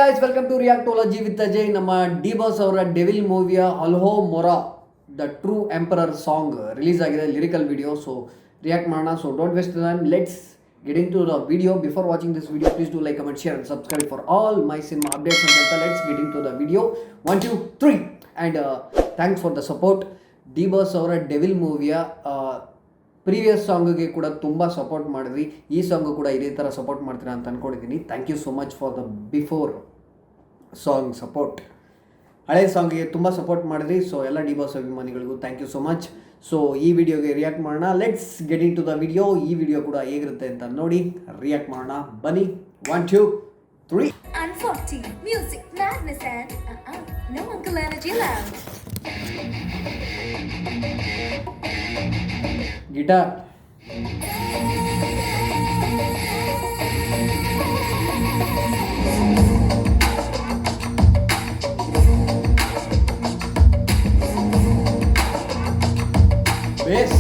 Guys, welcome to reactology with Ajay. ನಮ್ಮ D Boss ಅವರ Devil ಮೂವಿಯ ಅಲ್ಹೋ ಮೊರಾ the true emperor song release ಆಗಿದೆ, ಲಿರಿಕಲ್ ವಿಡಿಯೋ. ಸೊ ರಿಯಾಕ್ಟ್ ಮಾಡೋಣ. So don't waste time, let's get in to the video. Before watching this video, please do like, comment, share and subscribe for all my cinema updates ಅಂತ. Let's get in to the video. 1 2 3 and thanks for the support. D Boss ಅವರ Devil ಮೂವಿಯ previous ಸಾಂಗ್ಗೆ ಕೂಡ ತುಂಬ support ಮಾಡಿದ್ವಿ. ಈ song ಕೂಡ ಇದೇ ಥರ support ಮಾಡ್ತೀರಾ ಅಂತ ಅಂದ್ಕೊಂಡಿದ್ದೀನಿ. Thank you so much for the before song support. ಹಳೆ ಸಾಂಗಿಗೆ ತುಂಬ ಸಪೋರ್ಟ್ ಮಾಡಿದ್ರಿ. ಸೊ ಎಲ್ಲ ಡಿ ಬಾಸ್ ಅಭಿಮಾನಿಗಳಿಗೂ thank you so much. So ಈ ವಿಡಿಯೋಗೆ ರಿಯಾಕ್ಟ್ ಮಾಡೋಣ. Let's get in to the video. ಈ ವಿಡಿಯೋ ಕೂಡ ಹೇಗಿರುತ್ತೆ ಅಂತ ನೋಡಿ ರಿಯಾಕ್ಟ್ ಮಾಡೋಣ. ಬನ್ನಿ. 1 2 3. Unforty music madness and no uncle energy allowed. Guitar, bass,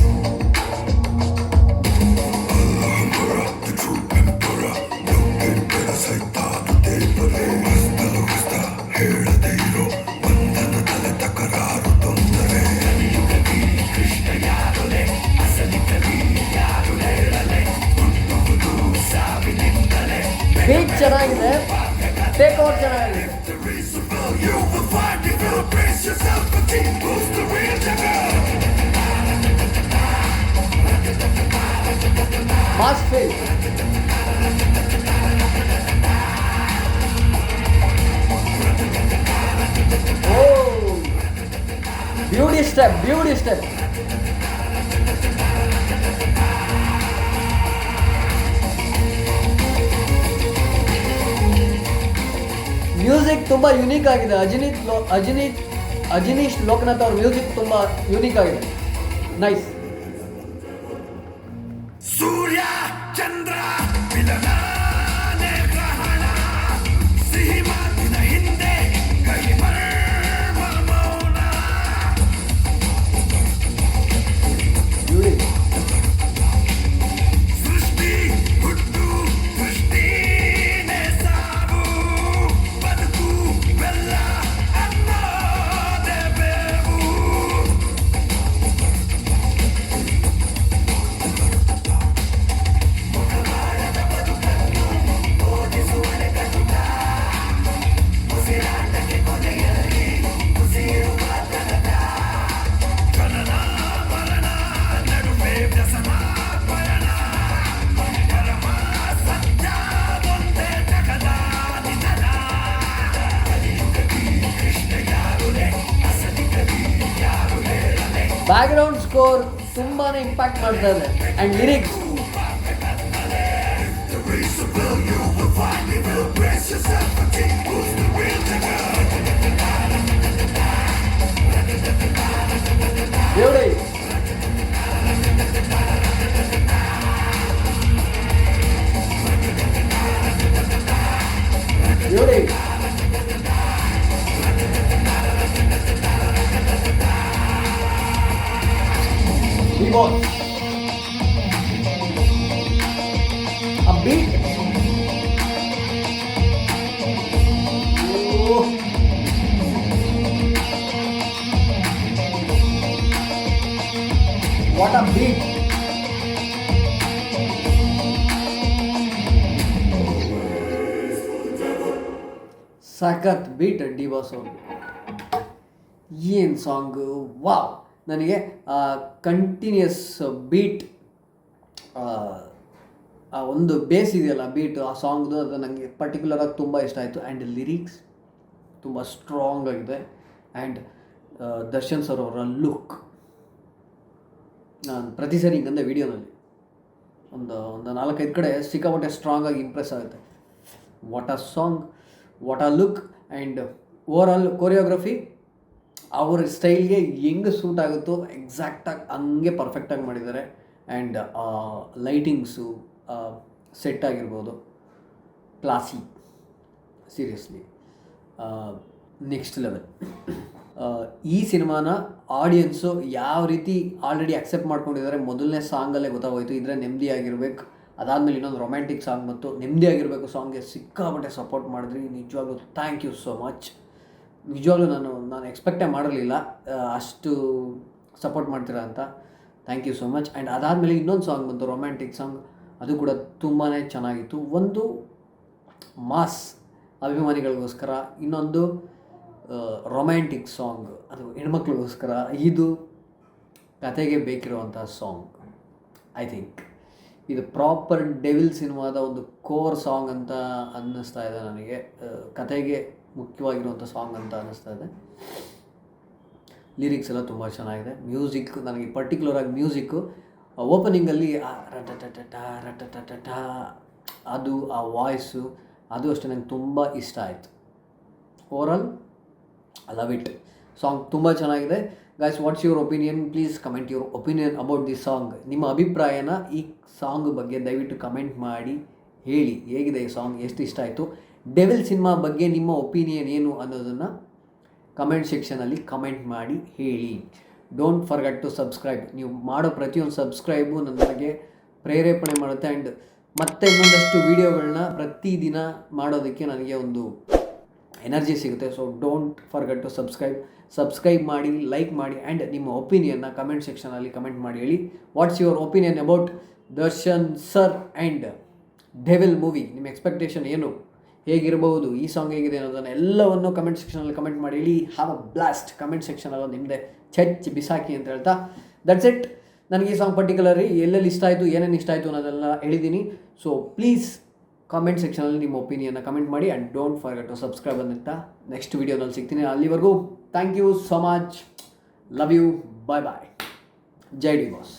beat ಚೆನ್ನಾಗಿದೆ, ಟೇಕ್ ಓವರ್ ಚೆನ್ನಾಗಿದೆ. Mass feel. Oh, beauty step, beauty step. Music ತುಂಬ ಯುನೀಕ್ ಆಗಿದೆ. ಅಜನೀಶ್ ಲೋಕನಾಥ್ ಅವ್ರ ಮ್ಯೂಸಿಕ್ ತುಂಬ ಯುನೀಕ್ ಆಗಿದೆ. ನೈಸ್. ಸೂರ್ಯ ಚಂದ್ರ ಸಿಹಿ ಮಾತಿನ ಹಿಂದೆ ಕೈ ಮೌನ. ಸೃಷ್ಟಿ ಹುಟ್ಟು ಸೃಷ್ಟಿನೇ ಸಾವು, ಬದುಕು ಬೆಲ್ಲ ಅನ್ನೋದೇ ಬೇವು. ಬ್ಯಾಕ್ಗ್ರೌಂಡ್ ಸ್ಕೋರ್ ತುಂಬಾ ಇಂಪ್ಯಾಕ್ಟ್ ಮಾಡ್ತಾ ಇದೆ. And lyrics, beauty, beauty. Boss. A beat. Oh. What a beat. ಸಖತ್ ಬೀಟ್ ಡಿ ಬಾಸ್ ಅವರು. ಏನು ಸಾಂಗು, ವಾವ್. ನನಗೆ ಕಂಟಿನ್ಯೂಸ್ ಬೀಟ್, ಆ ಒಂದು ಬೇಸ್ ಇದೆಯಲ್ಲ ಬೀಟ್, ಆ ಸಾಂಗ್ದು, ಅದು ನನಗೆ ಪರ್ಟಿಕ್ಯುಲರಾಗಿ ತುಂಬ ಇಷ್ಟ ಆಯಿತು. ಆ್ಯಂಡ್ ಲಿರಿಕ್ಸ್ ತುಂಬ ಸ್ಟ್ರಾಂಗ್ ಆಗಿದೆ. ಆ್ಯಂಡ್ ದರ್ಶನ್ ಸರ್ ಅವರ ಲುಕ್, ನಾನು ಪ್ರತಿ ಸರಿ ಹಿಂಗಂದೆ ವೀಡಿಯೋನಲ್ಲಿ ಒಂದು 4-5 ಕಡೆ ಸಿಕ್ಕಾಪಟ್ಟೆ ಸ್ಟ್ರಾಂಗಾಗಿ ಇಂಪ್ರೆಸ್ ಆಗುತ್ತೆ. What a song, what a look. And over all choreography ಅವ್ರ ಸ್ಟೈಲ್ಗೆ ಹೆಂಗೆ ಸೂಟ್ ಆಗುತ್ತೋ ಎಕ್ಸಾಕ್ಟಾಗಿ ಹಂಗೆ ಪರ್ಫೆಕ್ಟಾಗಿ ಮಾಡಿದ್ದಾರೆ. ಆ್ಯಂಡ್ ಲೈಟಿಂಗ್ಸು, ಸೆಟ್ ಆಗಿರ್ಬೋದು, ಕ್ಲಾಸಿ, ಸೀರಿಯಸ್ಲಿ ನೆಕ್ಸ್ಟ್ ಲೆವೆಲ್. ಈ ಸಿನಿಮಾನ ಆಡಿಯನ್ಸು ಯಾವ ರೀತಿ ಆಲ್ರೆಡಿ ಅಕ್ಸೆಪ್ಟ್ ಮಾಡ್ಕೊಂಡಿದ್ದಾರೆ ಮೊದಲನೇ ಸಾಂಗಲ್ಲೇ ಗೊತ್ತಾಗೋಯ್ತು. ಇದ್ರೆ ನೆಮ್ಮದಿಯಾಗಿರ್ಬೇಕು, ಅದಾದಮೇಲೆ ಇನ್ನೊಂದು ರೊಮ್ಯಾಂಟಿಕ್ ಸಾಂಗ್ ಮತ್ತು ನೆಮ್ಮದಿಯಾಗಿರಬೇಕು ಸಾಂಗ್ಗೆ ಸಿಕ್ಕಾಪಟ್ಟೆ ಸಪೋರ್ಟ್ ಮಾಡಿದ್ರಿ. ನಿಜವಾಗ್ಲೂ ಥ್ಯಾಂಕ್ ಯು ಸೋ ಮಚ್. ನಿಜವಾಗ್ಲೂ ನಾನು ಎಕ್ಸ್ಪೆಕ್ಟೇ ಮಾಡಿರಲಿಲ್ಲ ಅಷ್ಟು ಸಪೋರ್ಟ್ ಮಾಡ್ತೀರಾ ಅಂತ. Thank you so much. And ಅದಾದಮೇಲೆ ಇನ್ನೊಂದು ಸಾಂಗ್ ಬಂತು, ರೊಮ್ಯಾಂಟಿಕ್ ಸಾಂಗ್. ಅದು ಕೂಡ ತುಂಬಾ ಚೆನ್ನಾಗಿತ್ತು. ಒಂದು ಮಾಸ್ ಅಭಿಮಾನಿಗಳಿಗೋಸ್ಕರ, ಇನ್ನೊಂದು ರೊಮ್ಯಾಂಟಿಕ್ ಸಾಂಗ್ ಅದು ಹೆಣ್ಮಕ್ಳಿಗೋಸ್ಕರ. ಇದು ಕತೆಗೆ ಬೇಕಿರುವಂಥ ಸಾಂಗ್. ಐ ಥಿಂಕ್ ಇದು ಪ್ರಾಪರ್ ಡೆವಿಲ್ ಸಿನಿಮಾದ ಒಂದು ಕೋರ್ ಸಾಂಗ್ ಅಂತ ಅನ್ನಿಸ್ತಾ ಇದೆ ನನಗೆ. ಕತೆಗೆ ಮುಖ್ಯವಾಗಿರುವಂಥ ಸಾಂಗ್ ಅಂತ ಅನ್ನಿಸ್ತಾ ಇದೆ. ಲಿರಿಕ್ಸ್ ಎಲ್ಲ ತುಂಬ ಚೆನ್ನಾಗಿದೆ. ಮ್ಯೂಸಿಕ್ ನನಗೆ ಪರ್ಟಿಕ್ಯುಲರಾಗಿ ಮ್ಯೂಸಿಕ್ಕು ಓಪನಿಂಗಲ್ಲಿ ರಟಟಟ ರಟಟಟ ಅದು ಆ ವಾಯ್ಸು ಅದು ಅಷ್ಟೇ ನಂಗೆ ತುಂಬ ಇಷ್ಟ ಆಯಿತು. Overall I love it. Song ತುಂಬ ಚೆನ್ನಾಗಿದೆ. Guys, what's your opinion? Please comment your opinion about this song. ನಿಮ್ಮ ಅಭಿಪ್ರಾಯನ ಈ ಸಾಂಗ್ ಬಗ್ಗೆ ದಯವಿಟ್ಟು ಕಮೆಂಟ್ ಮಾಡಿ ಹೇಳಿ. ಹೇಗಿದೆ ಈ ಸಾಂಗ್, ಎಷ್ಟು ಇಷ್ಟ ಆಯಿತು? ಡೆವಿಲ್ ಸಿನಿಮಾ ಬಗ್ಗೆ ನಿಮ್ಮ ಒಪಿನಿಯನ್ ಏನು ಅನ್ನೋದನ್ನು ಕಮೆಂಟ್ ಸೆಕ್ಷನಲ್ಲಿ ಕಮೆಂಟ್ ಮಾಡಿ ಹೇಳಿ. Don't forget to subscribe. ನೀವು ಮಾಡೋ ಪ್ರತಿಯೊಂದು ಸಬ್ಸ್ಕ್ರೈಬು ನನಗೆ ಪ್ರೇರೇಪಣೆ ಮಾಡುತ್ತೆ. ಆ್ಯಂಡ್ ಮತ್ತೆ ಇನ್ನೊಂದಷ್ಟು ವೀಡಿಯೋಗಳನ್ನ ಪ್ರತಿದಿನ ಮಾಡೋದಕ್ಕೆ ನನಗೆ ಒಂದು ಎನರ್ಜಿ ಸಿಗುತ್ತೆ. So don't forget to subscribe ಮಾಡಿ, ಲೈಕ್ ಮಾಡಿ, ಆ್ಯಂಡ್ ನಿಮ್ಮ ಒಪಿನಿಯನ್ನ ಕಮೆಂಟ್ ಸೆಕ್ಷನಲ್ಲಿ ಕಮೆಂಟ್ ಮಾಡಿ ಹೇಳಿ. What's your opinion about Darshan sir and Devil movie? ನಿಮ್ಮ ಎಕ್ಸ್ಪೆಕ್ಟೇಷನ್ ಏನು, ಹೇಗಿರಬಹುದು, ಈ ಸಾಂಗ್ ಹೇಗಿದೆ ಅನ್ನೋದನ್ನು ಎಲ್ಲವನ್ನು ಕಮೆಂಟ್ ಸೆಕ್ಷನಲ್ಲಿ ಕಮೆಂಟ್ ಮಾಡಿ ಹೇಳಿ. Have a blast. ಕಮೆಂಟ್ ಸೆಕ್ಷನಲ್ಲಿ ನಿಮ್ಮದೇ ಚಚ್ಚಿ ಬಿಸಾಕಿ ಅಂತ ಹೇಳ್ತಾ ದಟ್ಸ್ ಇಟ್. ನನಗೆ ಈ ಸಾಂಗ್ ಪರ್ಟಿಕ್ಯುಲರಿ ಎಲ್ಲೆಲ್ಲಿ ಇಷ್ಟ ಆಯಿತು, ಏನೇನು ಇಷ್ಟ ಆಯಿತು ಅನ್ನೋದೆಲ್ಲ ಹೇಳಿದ್ದೀನಿ. ಸೊ ಪ್ಲೀಸ್ ಕಾಮೆಂಟ್ ಸೆಕ್ಷನಲ್ಲಿ ನಿಮ್ಮ ಒಪಿನಿಯನ್ನ ಕಮೆಂಟ್ ಮಾಡಿ. And don't forget to subscribe ಅಂತ. ನೆಕ್ಸ್ಟ್ ವೀಡಿಯೋನಲ್ಲಿ ಸಿಗ್ತೀನಿ. ಅಲ್ಲಿವರೆಗೂ thank you so much. Love you. Bye bye. ಜೈ ಡಿ ಬಾಸ್.